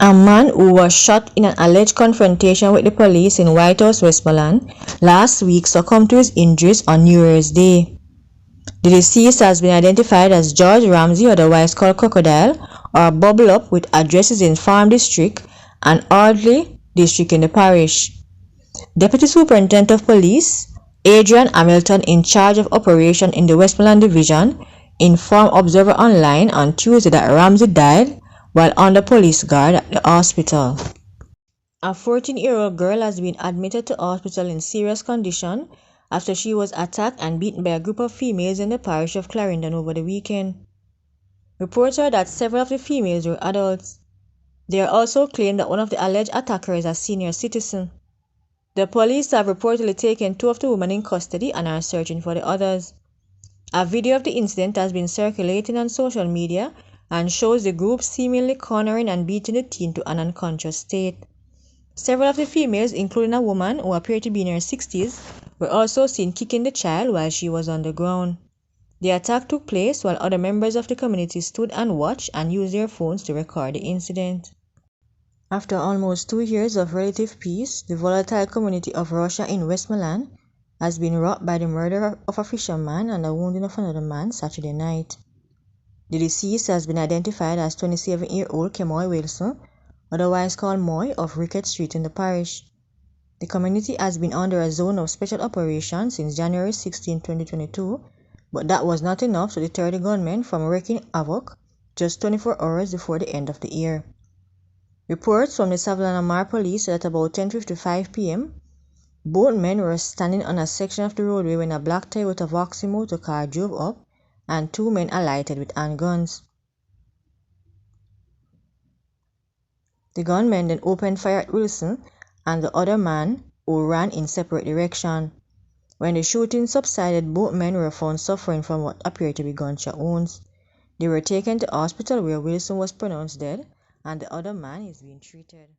A man who was shot in an alleged confrontation with the police in White House, Westmoreland, last week succumbed to his injuries on New Year's Day. The deceased has been identified as George Ramsey, otherwise called Crocodile, or Bubble Up, with addresses in Farm District and Audley District in the parish. Deputy Superintendent of Police Adrian Hamilton, in charge of operation in the Westmoreland Division, informed Observer Online on Tuesday that Ramsey died while under police guard at the hospital. A 14-year-old girl has been admitted to hospital in serious condition after she was attacked and beaten by a group of females in the parish of Clarendon over the weekend. Reports are that several of the females were adults. They are also claimed that one of the alleged attackers is a senior citizen. The police have reportedly taken 2 of the women in custody and are searching for the others. A video of the incident has been circulating on social media and shows the group seemingly cornering and beating the teen to an unconscious state. Several of the females, including a woman who appeared to be in her 60s, were also seen kicking the child while she was on the ground. The attack took place while other members of the community stood and watched and used their phones to record the incident. After almost 2 years of relative peace, the volatile community of Russia in Westmoreland has been rocked by the murder of a fisherman and the wounding of another man Saturday night. The deceased has been identified as 27-year-old Kemoy Wilson, otherwise called Moy, of Rickett Street in the parish. The community has been under a zone of special operations since January 16, 2022, but that was not enough to deter the gunmen from wreaking havoc just 24 hours before the end of the year. Reports from the Savannah police said at about 10:55 p.m., both men were standing on a section of the roadway when a black Toyota Vauxhall motor car drove up and 2 men alighted with handguns. The gunmen then opened fire at Wilson and the other man, who ran in separate directions. When the shooting subsided, both men were found suffering from what appeared to be gunshot wounds. They were taken to hospital where Wilson was pronounced dead and the other man is being treated.